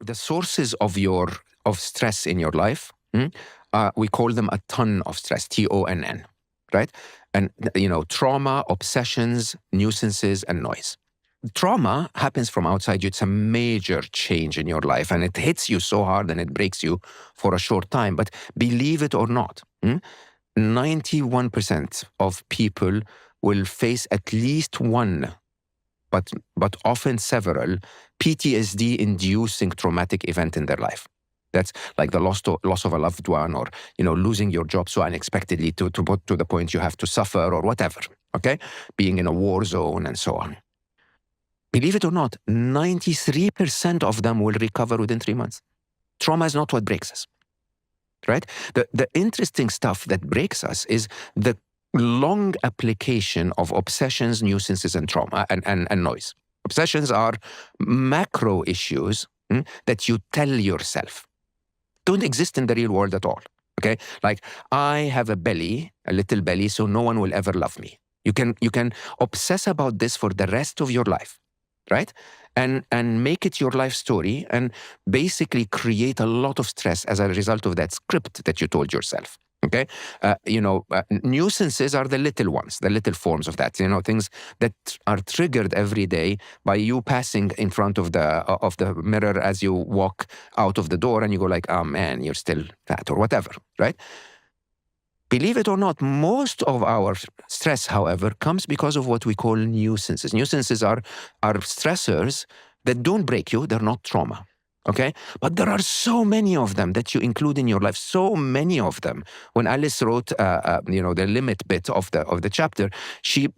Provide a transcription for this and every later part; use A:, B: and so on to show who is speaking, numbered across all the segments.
A: the sources of stress in your life, we call them a ton of stress, TONN, right? And trauma, obsessions, nuisances, and noise. Trauma happens from outside you. It's a major change in your life, and it hits you so hard and it breaks you for a short time. But believe it or not, 91% of people will face at least one, but often several, PTSD-inducing traumatic event in their life. That's like the loss of a loved one, or losing your job so unexpectedly to the point you have to suffer, or whatever. Okay, being in a war zone and so on. Believe it or not, 93% of them will recover within 3 months. Trauma is not what breaks us, right? The interesting stuff that breaks us is the long application of obsessions, nuisances, and trauma and noise. Obsessions are macro issues that you tell yourself. Don't exist in the real world at all, okay? Like, I have a little belly, so no one will ever love me. You can obsess about this for the rest of your life, right? And make it your life story and basically create a lot of stress as a result of that script that you told yourself. Okay, nuisances are the little ones, the little forms of that. Things that are triggered every day by you passing in front of the mirror as you walk out of the door, and you go like, "Oh man, you're still fat," or whatever, right? Believe it or not, most of our stress, however, comes because of what we call nuisances. Nuisances are stressors that don't break you; they're not trauma. Okay, but there are so many of them that you include in your life. So many of them. When Alice wrote, the limit bit of the chapter, she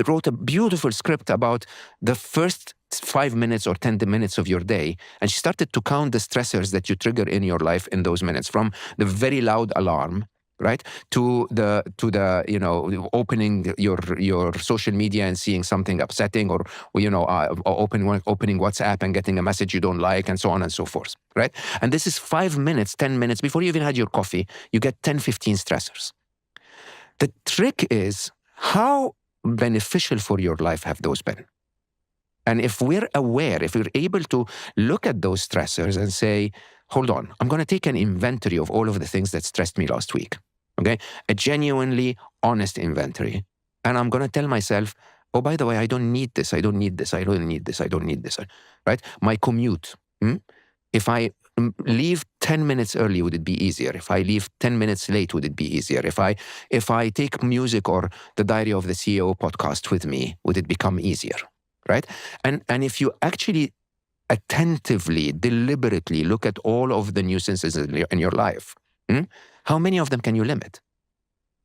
A: wrote a beautiful script about the first 5 minutes or 10 minutes of your day, and she started to count the stressors that you trigger in your life in those minutes, from the very loud alarm, right, to the opening your social media and seeing something upsetting, or opening WhatsApp and getting a message you don't like, and so on and so forth, right? And this is 5 minutes, 10 minutes before you even had your coffee. You get 10, 15 stressors. The trick is, how beneficial for your life have those been? And if we're aware, if we're able to look at those stressors and say, hold on, I'm going to take an inventory of all of the things that stressed me last week. Okay, a genuinely honest inventory. And I'm going to tell myself, oh, by the way, I don't need this. I don't need this. I don't need this. I don't need this. Right? My commute. If I leave 10 minutes early, would it be easier? If I leave 10 minutes late, would it be easier? If I take music or the Diary of the CEO podcast with me, would it become easier? Right? And if you actually attentively, deliberately look at all of the nuisances in your life, how many of them can you limit?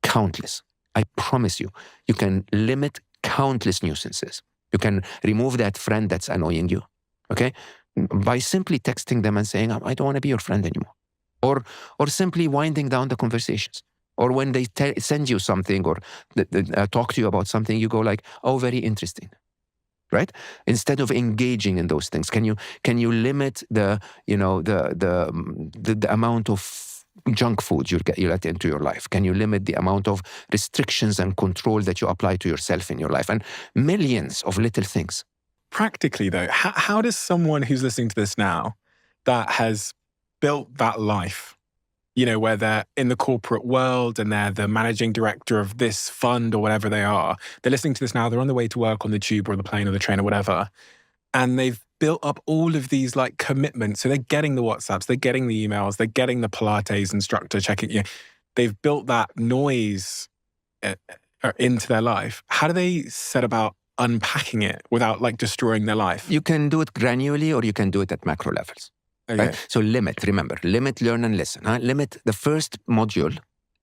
A: Countless. I promise you, you can limit countless nuisances. You can remove that friend that's annoying you, okay? By simply texting them and saying, I don't want to be your friend anymore. Or simply winding down the conversations. Or when they send you something or talk to you about something, you go like, oh, very interesting. Right? Instead of engaging in those things, can you limit the amount of junk food you let into your life? Can you limit the amount of restrictions and control that you apply to yourself in your life? And millions of little things.
B: Practically, though, how does someone who's listening to this now that has built that life, where they're in the corporate world and they're the managing director of this fund or whatever they are, they're listening to this now, they're on the way to work on the tube or the plane or the train or whatever, and they've built up all of these commitments. So they're getting the WhatsApps, they're getting the emails, they're getting the Pilates instructor checking. They've built that noise into their life. How do they set about unpacking it without destroying their life?
A: You can do it granularly, or you can do it at macro levels. Okay. Right? So remember, limit, learn, and listen. Limit, the first module,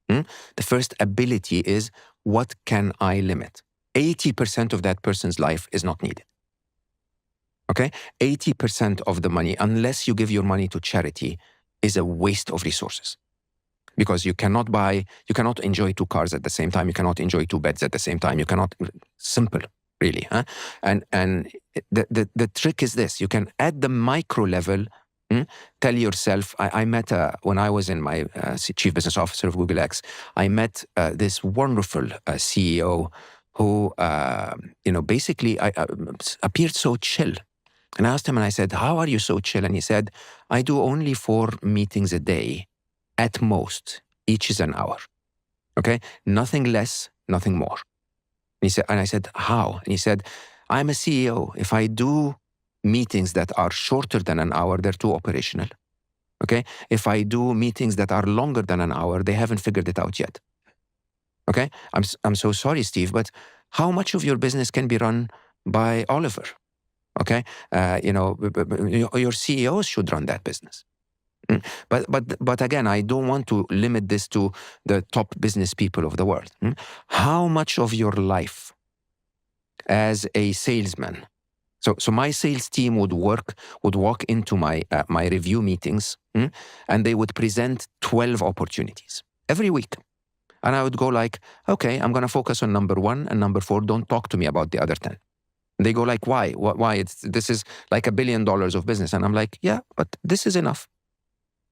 A: the first ability is, what can I limit? 80% of that person's life is not needed. Okay? 80% of the money, unless you give your money to charity, is a waste of resources. Because you cannot enjoy 2 cars at the same time. You cannot enjoy 2 beds at the same time. You cannot, simple, really. And the trick is this: you can, at the micro level, tell yourself, I met, when I was in my chief business officer of Google X, I met this wonderful CEO who, basically appeared so chill. And I asked him and I said, how are you so chill? And he said, I do only 4 meetings a day at most. Each is an hour. Okay? Nothing less, nothing more. And I said, how? And he said, I'm a CEO. If I do meetings that are shorter than an hour, they're too operational. Okay? If I do meetings that are longer than an hour, they haven't figured it out yet. Okay? I'm so sorry, Steve, but how much of your business can be run by Oliver? Okay? Your CEOs should run that business. But again, I don't want to limit this to the top business people of the world. How much of your life as a salesman? So my sales team would walk into my review meetings, and they would present 12 opportunities every week. And I would go like, okay, I'm going to focus on number 1 and number 4. Don't talk to me about the other 10. And they go like, why? Why? This is like $1 billion of business. And I'm like, yeah, but this is enough.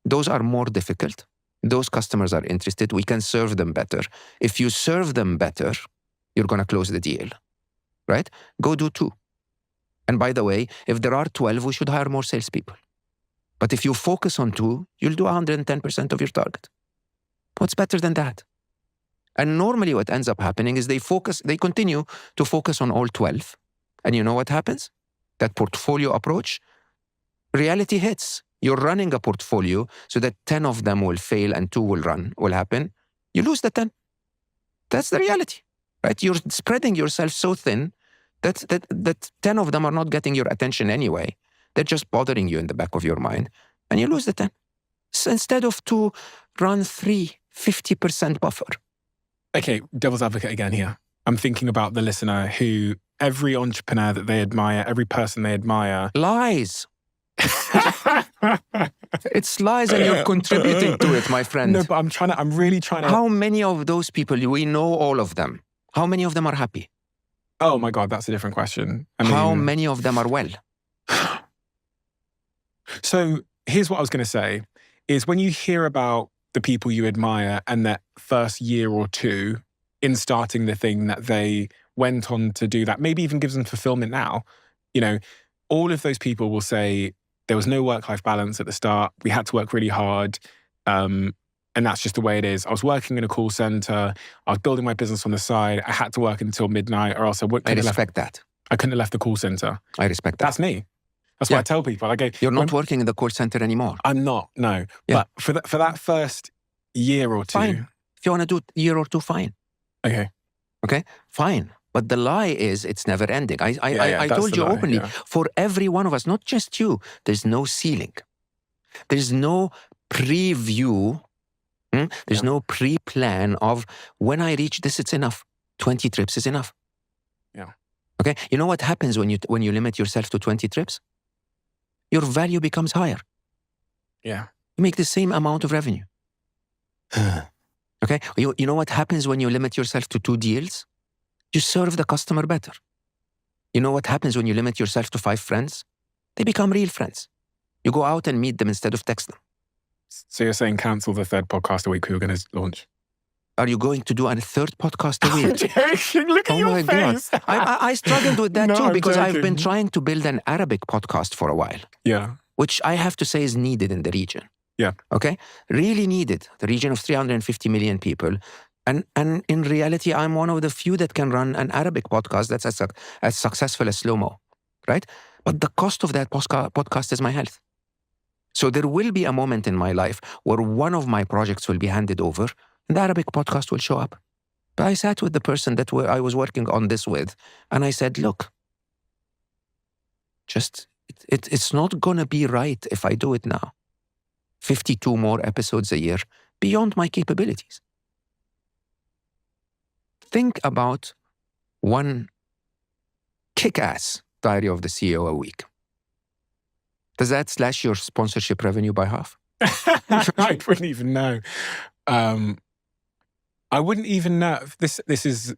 A: Those are more difficult. Those customers are interested. We can serve them better. If you serve them better, you're going to close the deal, right? Go do 2. And by the way, if there are 12, we should hire more salespeople. But if you focus on 2, you'll do 110% of your target. What's better than that? And normally what ends up happening is they continue to focus on all 12. And you know what happens? That portfolio approach, reality hits. You're running a portfolio so that 10 of them will fail and 2 will happen. You lose the 10. That's the reality, right? You're spreading yourself so thin that 10 of them are not getting your attention anyway. They're just bothering you in the back of your mind, and you lose the 10. So instead of 2, run 3, 50% buffer.
B: Okay, devil's advocate again here. I'm thinking about the listener who every entrepreneur that they admire, every person they admire.
A: Lies. It's lies and you're contributing to it, my friend.
B: No, but I'm really trying to.
A: How many of those people, we know all of them, how many of them are happy?
B: Oh my God, that's a different question.
A: How many of them are well?
B: So here's what I was going to say, is when you hear about the people you admire and that first year or 2 in starting the thing that they went on to do that, maybe even gives them fulfillment now, all of those people will say there was no work-life balance at the start. We had to work really hard. And that's just the way it is. I was working in a call center. I was building my business on the side. I had to work until midnight or else I wouldn't.
A: I respect that.
B: I couldn't have left the call center.
A: I respect that.
B: That's me. That's what I tell people. I go,
A: you're not working in the call center anymore.
B: I'm not, no. Yeah. But for that first year or 2.
A: Fine. If you want to do a year or 2, fine.
B: Okay,
A: fine. But the lie is it's never ending. I told you openly, for every one of us, not just you, there's no ceiling. There's no preview. There's no pre-plan of when I reach this, it's enough. 20 trips is enough.
B: Yeah.
A: Okay. You know what happens when you limit yourself to 20 trips? Your value becomes higher.
B: Yeah.
A: You make the same amount of revenue. Okay. You know what happens when you limit yourself to 2 deals? You serve the customer better. You know what happens when you limit yourself to 5 friends? They become real friends. You go out and meet them instead of text them.
B: So you're saying cancel the 3rd podcast a week we were going to launch?
A: Are you going to do a 3rd podcast a week?
B: Look at your face.
A: God. I struggled with that too because I've been trying to build an Arabic podcast for a while.
B: Yeah.
A: Which I have to say is needed in the region.
B: Yeah.
A: Okay? Really needed. The region of 350 million people. And in reality, I'm one of the few that can run an Arabic podcast that's as successful as Slow-Mo, right? But the cost of that podcast is my health. So there will be a moment in my life where one of my projects will be handed over and the Arabic podcast will show up. But I sat with the person that I was working on this with, and I said, look, it's not going to be right if I do it now. 52 more episodes a year beyond my capabilities. Think about one kick-ass Diary of the CEO a week. Does that slash your sponsorship revenue by half?
B: I wouldn't even know. I wouldn't even know. This is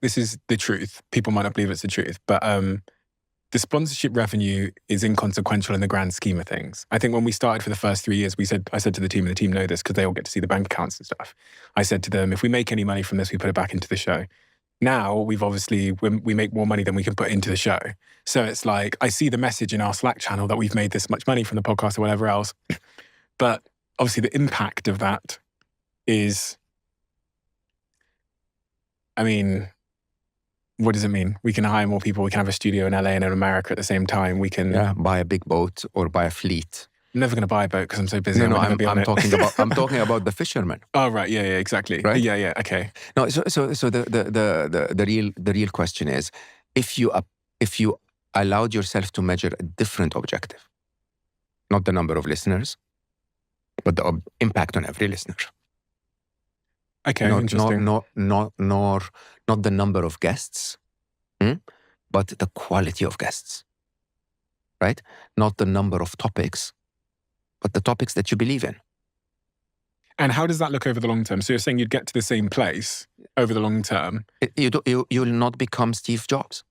B: the truth. People might not believe it's the truth, but the sponsorship revenue is inconsequential in the grand scheme of things. I think when we started for the first 3 years, I said to the team, and the team know this because they all get to see the bank accounts and stuff. I said to them, if we make any money from this, we put it back into the show. Now we make more money than we can put into the show. So it's like, I see the message in our Slack channel that we've made this much money from the podcast or whatever else. But obviously the impact of that is, I mean, what does it mean? We can hire more people. We can have a studio in LA and in America at the same time. We can
A: buy a big boat or buy a fleet.
B: I'm never going to buy a boat because I'm so busy.
A: No, I'm talking about the fishermen.
B: Oh, right. Yeah, exactly.
A: Right?
B: Yeah. Okay.
A: No, so the real question is, if you allowed yourself to measure a different objective, not the number of listeners, but the impact on every listener.
B: Okay, interesting.
A: Not the number of guests, but the quality of guests. Right? Not the number of topics, but the topics that you believe in.
B: And how does that look over the long term? So you're saying you'd get to the same place over the long term?
A: You'll not become Steve Jobs.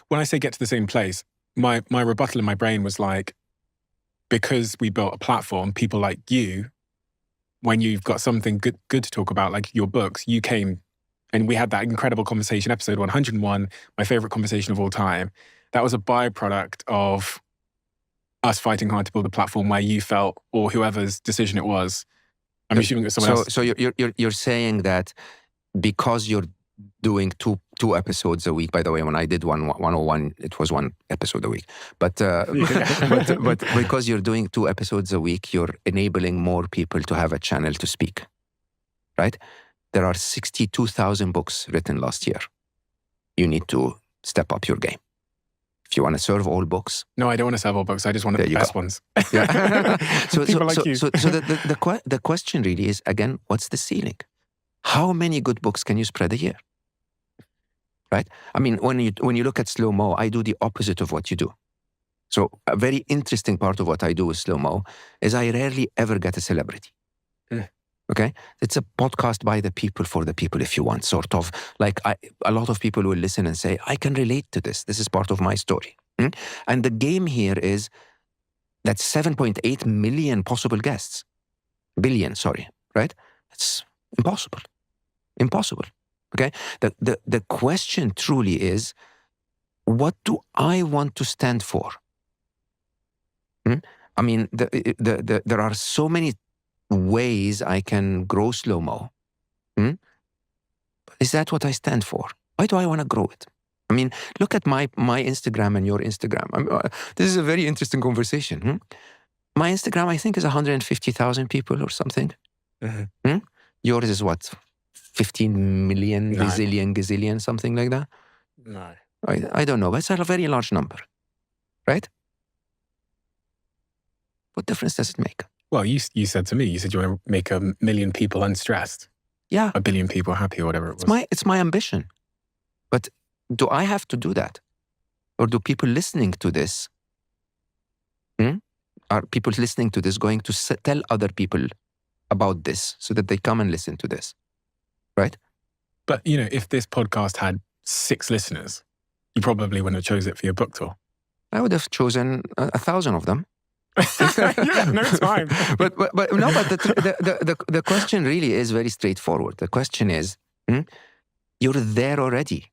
B: When I say get to the same place, my rebuttal in my brain was like, because we built a platform, people like you, when you've got something good to talk about, like your books, you came and we had that incredible conversation, episode 101, my favorite conversation of all time. That was a byproduct of us fighting hard to build a platform where you felt, or whoever's decision it was, I'm assuming it was someone else.
A: So you're saying that because you're doing two episodes a week. By the way, when I did 101, it was one episode a week. But because you're doing 2 episodes a week, you're enabling more people to have a channel to speak, right? There are 62,000 books written last year. You need to step up your game. If you want to serve all books.
B: No, I don't want to serve all books. I just want the best ones.
A: Yeah. So
B: you.
A: The question really is, again, what's the ceiling? How many good books can you spread a year? Right? I mean, when you look at Slow-Mo, I do the opposite of what you do. So a very interesting part of what I do with Slow-Mo is I rarely ever get a celebrity. Okay? It's a podcast by the people for the people, if you want, sort of. Like a lot of people will listen and say, I can relate to this. This is part of my story. And the game here is that 7.8 million possible guests. Billion, sorry. Right? It's impossible. Impossible. Okay? The question truly is, what do I want to stand for? I mean, there are so many ways I can grow Slow-Mo. Is that what I stand for? Why do I want to grow it? I mean, look at my Instagram and your Instagram. This is a very interesting conversation. My Instagram, I think, is 150,000 people or something. Yours is what? 15 million, gazillion, something like that?
B: No.
A: I don't know, but it's a very large number, right? What difference does it make?
B: Well, you said to me, you said you want to make 1 million people unstressed.
A: Yeah.
B: 1 billion people happy or whatever it was.
A: It's my ambition. But do I have to do that? Or do people listening to this, are people listening to this going to tell other people about this so that they come and listen to this? Right?
B: But, if this podcast had 6 listeners, you probably wouldn't have chosen it for your book tour.
A: I would have chosen 1,000 of them.
B: No time.
A: but the question really is very straightforward. The question is, you're there already.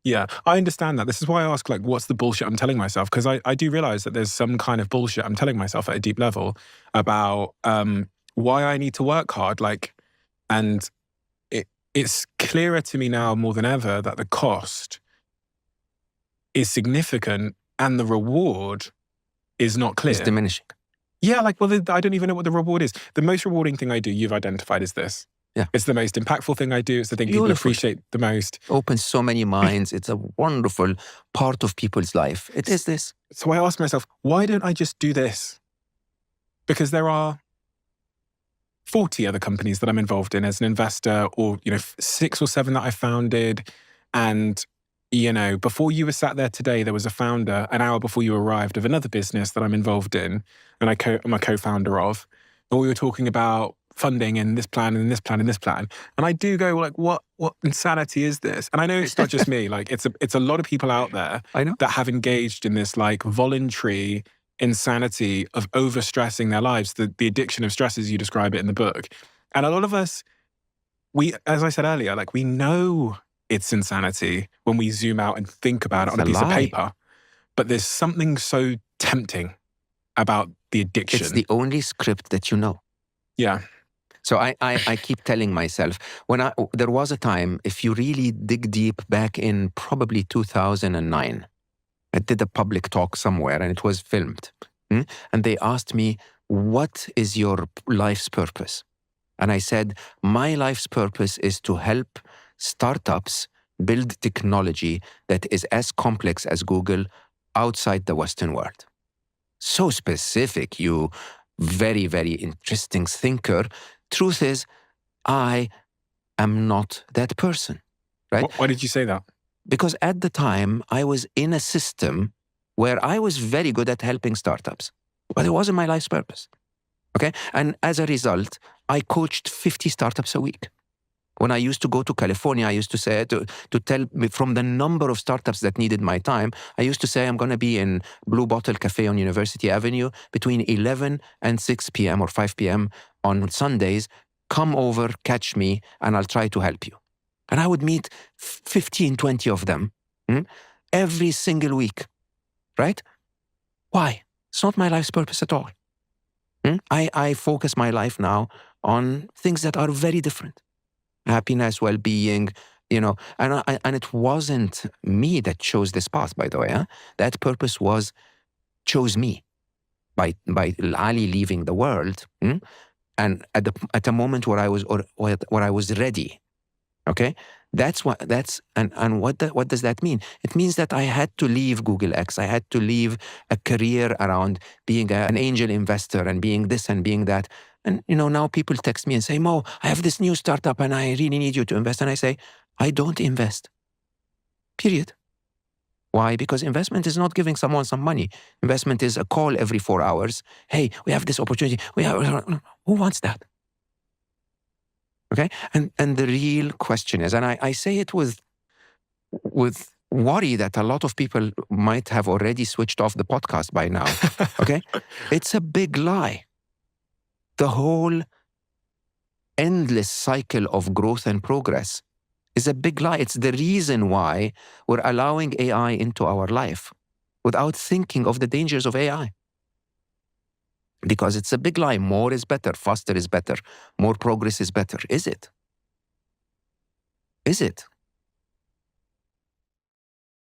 B: Yeah, I understand that. This is why I ask, what's the bullshit I'm telling myself? Because I do realize that there's some kind of bullshit I'm telling myself at a deep level about why I need to work hard. And it's clearer to me now more than ever that the cost is significant and the reward is not clear.
A: It's diminishing.
B: Yeah, I don't even know what the reward is. The most rewarding thing I do, you've identified, is this.
A: Yeah.
B: It's the most impactful thing I do. It's the thing people appreciate the most.
A: Opens so many minds. It's a wonderful part of people's life. It is this.
B: So I ask myself, why don't I just do this? Because there are 40 other companies that I'm involved in as an investor, or 6 or 7 that I founded. And before you were sat there today, there was a founder an hour before you arrived of another business that I'm involved in, and I'm a co-founder of. And we were talking about funding and this plan and this plan and this plan. And I do go what insanity is this? And I know it's not just me. It's a lot of people out there that have engaged in this voluntary insanity of overstressing their lives, the addiction of stress as you describe it in the book. And a lot of us as I said earlier, like we know it's insanity when we zoom out and think about it on a
A: It's a
B: piece of
A: lie.
B: paper, but there's something so tempting about the addiction.
A: It's the only script that you know.
B: Yeah.
A: So I keep telling myself, there was a time, if you really dig deep back in probably 2009, I did a public talk somewhere and it was filmed. And they asked me, what is your life's purpose? And I said, my life's purpose is to help startups build technology that is as complex as Google outside the Western world. So specific, you very, very interesting thinker. Truth is, I am not that person, right?
B: Why did you say that?
A: Because at the time, I was in a system where I was very good at helping startups, but it wasn't my life's purpose, okay? And as a result, I coached 50 startups a week. When I used to go to California, I used to say, to tell me from the number of startups that needed my time, I used to say, I'm going to be in Blue Bottle Cafe on University Avenue between 11 and 6 p.m. or 5 p.m. on Sundays. Come over, catch me, and I'll try to help you. And I would meet 15, 20 of them every single week, right? Why? It's not my life's purpose at all. I focus my life now on things that are very different. Happiness, well-being, and it wasn't me that chose this path, by the way. That purpose chose me by Ali leaving the world, and at a moment where I was ready. Okay, what does that mean? It means that I had to leave Google X. I had to leave a career around being an angel investor and being this and being that. And, now people text me and say, Mo, I have this new startup and I really need you to invest. And I say, I don't invest. Period. Why? Because investment is not giving someone some money. Investment is a call every 4 hours. Hey, we have this opportunity. Who wants that? Okay? And the real question is, and I say it with worry that a lot of people might have already switched off the podcast by now. Okay? It's a big lie. The whole endless cycle of growth and progress is a big lie. It's the reason why we're allowing AI into our life without thinking of the dangers of AI. Because it's a big lie. More is better. Faster is better. More progress is better. Is it? Is it?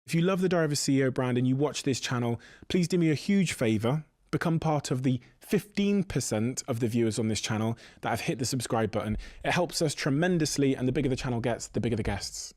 B: If you love the Diary of a CEO brand and you watch this channel, please do me a huge favor. Become part of the 15% of the viewers on this channel that have hit the subscribe button. It helps us tremendously, and the bigger the channel gets, the bigger the guests.